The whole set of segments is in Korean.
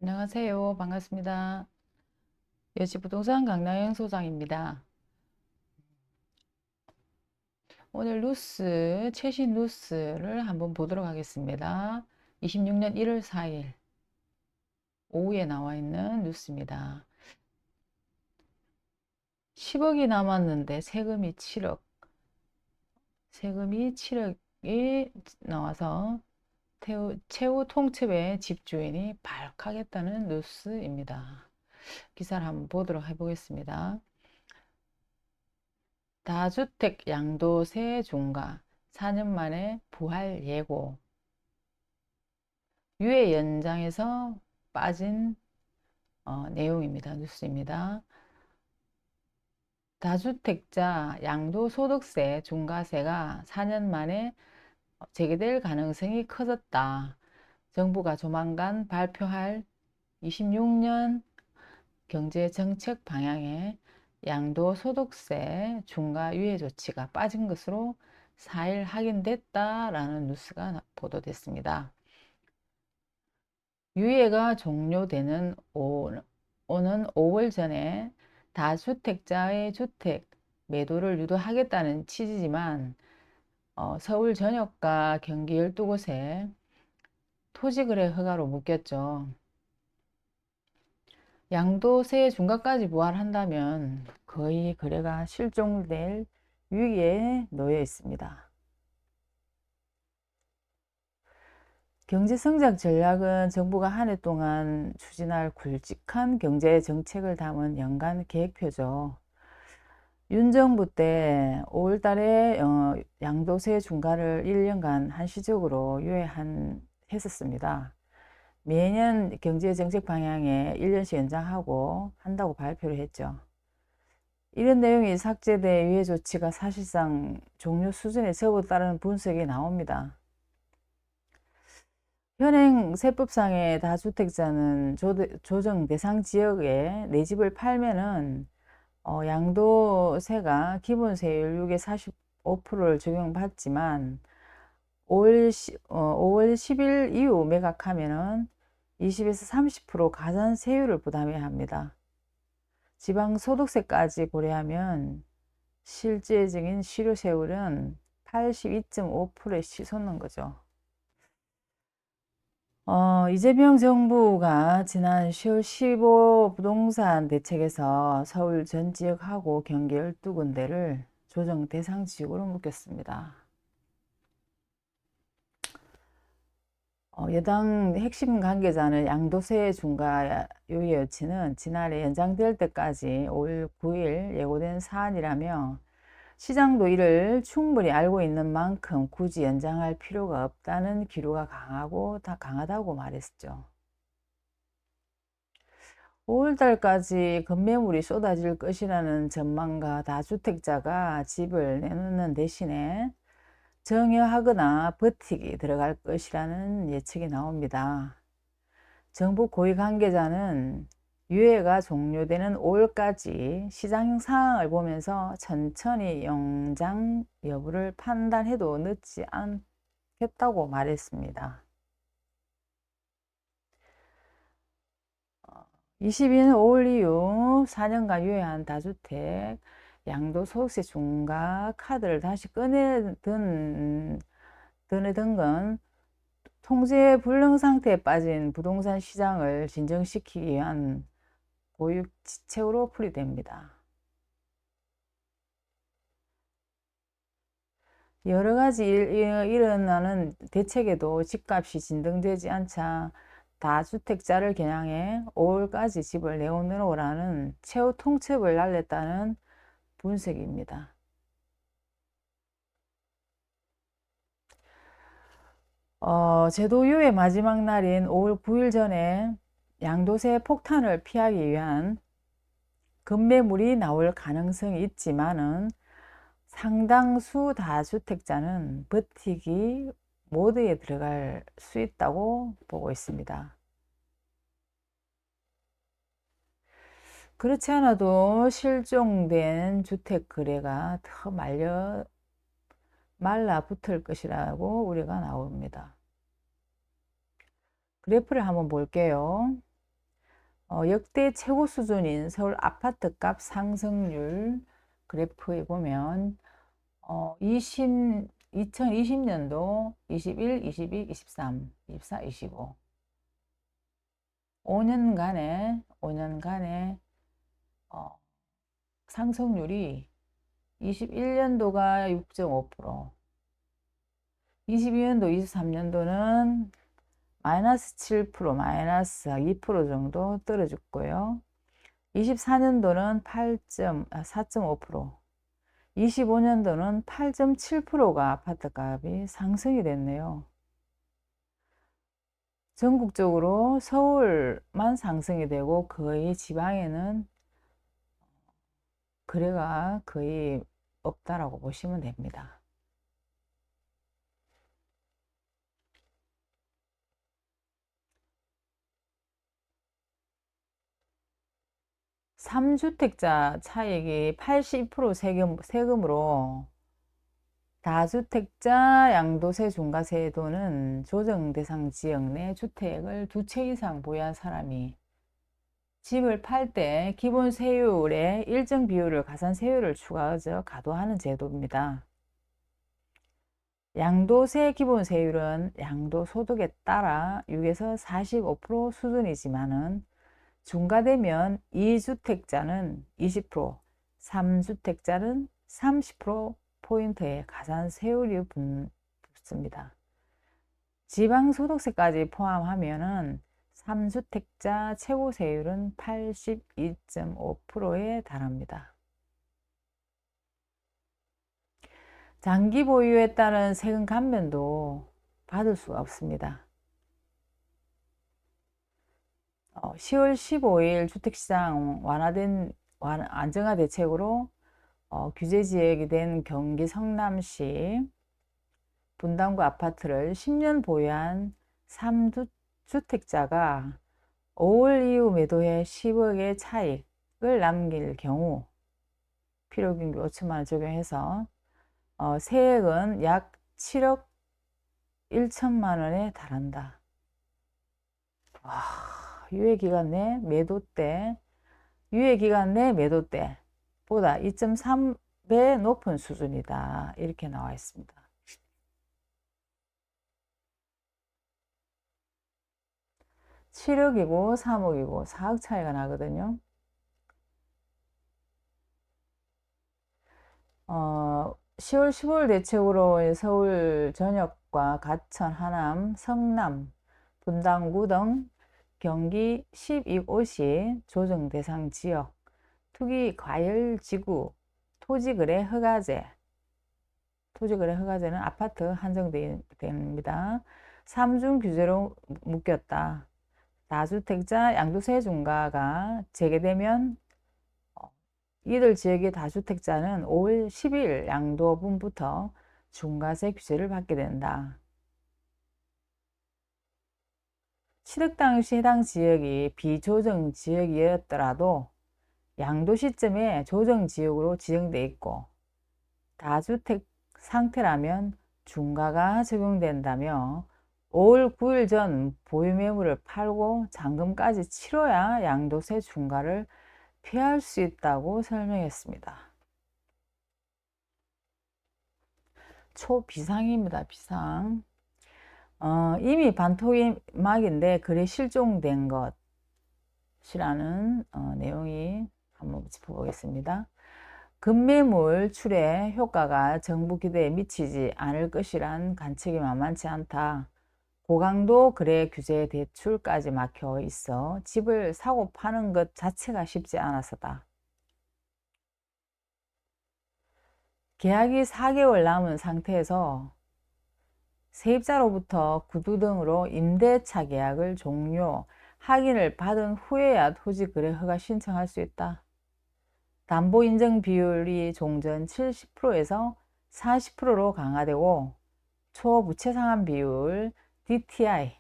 안녕하세요. 반갑습니다. 여지부동산 강남영 소장입니다. 오늘 최신 뉴스를 한번 보도록 하겠습니다. 26년 1월 4일 오후에 나와 있는 뉴스입니다. 10억이 남았는데 세금이 7억이 나와서 최후 통첩에 집주인이 발칵했다는 뉴스입니다. 기사를 한번 보도록 해보겠습니다. 다주택 양도세 중과 4년 만에 부활 예고. 유예 연장에서 빠진 내용입니다. 뉴스입니다. 다주택자 양도소득세 중과세가 4년 만에 재개될 가능성이 커졌다. 정부가 조만간 발표할 26년 경제정책 방향에 양도소득세 중과 유예 조치가 빠진 것으로 4일 확인됐다라는 뉴스가 보도됐습니다. 유예가 종료되는 오는 5월 전에 다주택자의 주택 매도를 유도하겠다는 취지지만 서울 전역과 경기 12곳에 토지거래 허가로 묶였죠. 양도세 중과까지 부활한다면 거의 거래가 실종될 위기에 놓여 있습니다. 경제성장 전략은 정부가 한 해 동안 추진할 굵직한 경제 정책을 담은 연간 계획표죠. 윤 정부 때 5월 달에 양도세 중과를 1년간 한시적으로 했었습니다. 매년 경제정책 방향에 1년씩 연장하고 한다고 발표를 했죠. 이런 내용이 삭제돼 유예 조치가 사실상 종료 수준에 접어들었다는 분석이 나옵니다. 현행 세법상의 다주택자는 조정 대상 지역에 내 집을 팔면은 양도세가 기본세율 6의 45%를 적용받지만 5월 10일 이후 매각하면은 20에서 30% 가산세율을 부담해야 합니다. 지방소득세까지 고려하면 실제적인 실효세율은 82.5%에 치솟는 거죠. 이재명 정부가 지난 10월 15 부동산 대책에서 서울 전 지역하고 경기 12군데를 조정 대상 지역으로 묶였습니다. 여당 핵심 관계자는 양도세 중과 유예 여치는 지난해 연장될 때까지 5월 9일 예고된 사안이라며 시장도 이를 충분히 알고 있는 만큼 굳이 연장할 필요가 없다는 기류가 강하다고 말했죠. 5월 달까지 급매물이 쏟아질 것이라는 전망과 다주택자가 집을 내놓는 대신에 정여하거나 버티기 들어갈 것이라는 예측이 나옵니다. 정부 고위 관계자는 유예가 종료되는 5월까지 시장 상황을 보면서 천천히 연장 여부를 판단해도 늦지 않겠다고 말했습니다. 22년 5월 이후 4년간 유예한 다주택 양도소득세 중과 카드를 다시 꺼내든 건 통제 불능 상태에 빠진 부동산 시장을 진정시키기 위한 고육지책으로 풀이됩니다. 여러 가지 일어나는 대책에도 집값이 진등되지 않자 다주택자를 겨냥해 5월까지 집을 내놓으라는 최후 통첩을 날렸다는 분석입니다. 제도 유예 마지막 날인 5월 9일 전에 양도세 폭탄을 피하기 위한 급매물이 나올 가능성이 있지만은 상당수 다주택자는 버티기 모드에 들어갈 수 있다고 보고 있습니다. 그렇지 않아도 실종된 주택 거래가 더 말라붙을 것이라고 우려가 나옵니다. 그래프를 한번 볼게요. 역대 최고 수준인 서울 아파트값 상승률 그래프에 보면 2020년도 21, 22, 23, 24, 25 5년간의 상승률이 21년도가 6.5%, 22년도, 23년도는 마이너스 7%, 마이너스 2% 정도 떨어졌고요. 24년도는 4.5%, 25년도는 8.7%가 아파트값이 상승이 됐네요. 전국적으로 서울만 상승이 되고 거의 지방에는 거래가 거의 없다라고 보시면 됩니다. 3주택자 차익이 82% 세금으로 다주택자 양도세 중과세도는 조정 대상 지역 내 주택을 2채 이상 보유한 사람이 집을 팔 때 기본 세율의 일정 비율을 가산세율을 추가하여 가도하는 제도입니다. 양도세 기본 세율은 양도소득에 따라 6에서 45% 수준이지만은 중과되면 2주택자는 20%, 3주택자는 30%포인트의 가산세율이 붙습니다. 지방소득세까지 포함하면은 3주택자 최고세율은 82.5%에 달합니다. 장기 보유에 따른 세금 감면도 받을 수가 없습니다. 10월 15일 주택시장 안정화 대책으로 규제 지역이 된 경기 성남시 분당구 아파트를 10년 보유한 3주택자가 5월 이후 매도해 10억의 차익을 남길 경우 필요경비 5천만 원 적용해서 세액은 약 7억 1천만 원에 달한다. 와, 유예기간 내 매도 때보다 2.3배 높은 수준이다. 이렇게 나와 있습니다. 7억이고 3억이고 4억 차이가 나거든요. 10월 15일 대책으로 서울 전역과 가천, 하남, 성남, 분당구 등 경기 12곳이 조정 대상 지역, 투기 과열 지구, 토지거래 허가제는 아파트 한정됩니다. 3중 규제로 묶였다. 다주택자 양도세 중과가 재개되면 이들 지역의 다주택자는 5월 10일 양도분부터 중과세 규제를 받게 된다. 취득 당시 해당 지역이 비조정 지역이었더라도 양도 시점에 조정 지역으로 지정돼 있고 다주택 상태라면 중과가 적용된다며 5월 9일 전 보유 매물을 팔고 잔금까지 치러야 양도세 중과를 피할 수 있다고 설명했습니다. 초비상입니다. 비상. 이미 반토막인데 글이 실종된 것이라는 내용이 한번 짚어보겠습니다. 급매물 출회 효과가 정부 기대에 미치지 않을 것이란 관측이 만만치 않다. 고강도 거래 규제 대출까지 막혀 있어 집을 사고 파는 것 자체가 쉽지 않아서다. 계약이 4개월 남은 상태에서 세입자로부터 구두 등으로 임대차 계약을 종료, 확인을 받은 후에야 토지거래 허가 신청할 수 있다. 담보 인정 비율이 종전 70%에서 40%로 강화되고 초부채 상환 비율 DTI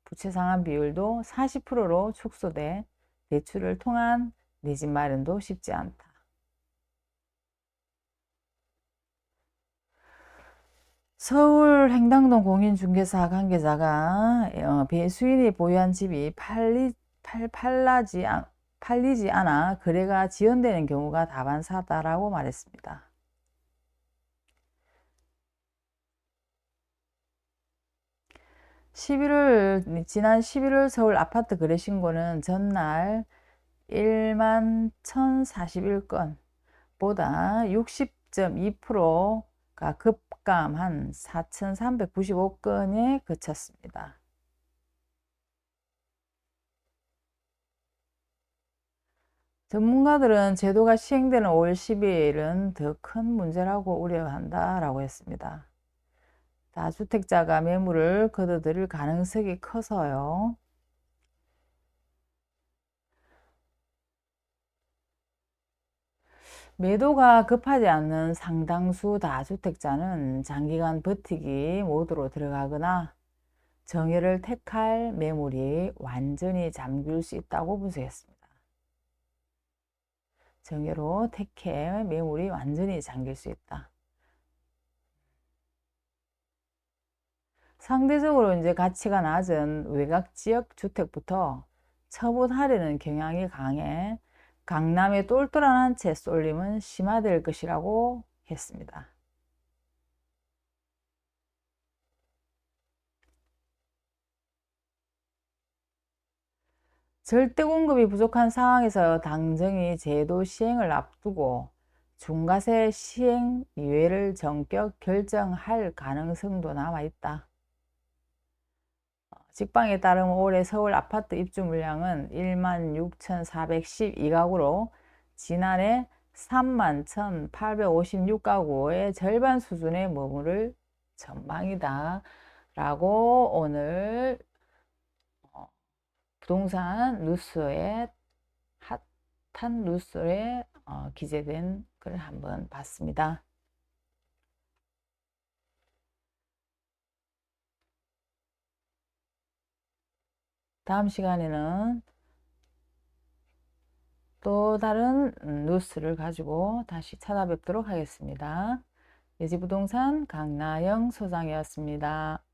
부채 상환 비율도 40%로 축소돼 대출을 통한 내 집 마련도 쉽지 않다. 서울 횡당동 공인중개사 관계자가 배수인이 보유한 집이 팔리지 않아 거래가 지연되는 경우가 다반사다라고 말했습니다. 지난 11월 서울 아파트 거래 신고는 전날 1만 1,041건 보다 60.2%가 급감한 4,395건에 그쳤습니다. 전문가들은 제도가 시행되는 5월 12일은 더 큰 문제라고 우려한다라고 했습니다. 다주택자가 매물을 거둬들일 가능성이 커서요. 매도가 급하지 않는 상당수 다주택자는 장기간 버티기 모드로 들어가거나 정예를 택할 매물이 완전히 잠길 수 있다고 분석했습니다. 정예로 택해 매물이 완전히 잠길 수 있다. 상대적으로 이제 가치가 낮은 외곽 지역 주택부터 처분하려는 경향이 강해 강남의 똘똘한 한 채 쏠림은 심화될 것이라고 했습니다. 절대 공급이 부족한 상황에서 당정이 제도 시행을 앞두고 중과세 시행 이외를 전격 결정할 가능성도 남아있다. 직방에 따르면 올해 서울 아파트 입주 물량은 1만 6,412가구로 지난해 3만 1,856가구의 절반 수준에 머무를 전망이다 라고 오늘 부동산 뉴스에 핫한 뉴스에 기재된 글을 한번 봤습니다. 다음 시간에는 또 다른 뉴스를 가지고 다시 찾아뵙도록 하겠습니다. 예지부동산 강나영 소장이었습니다.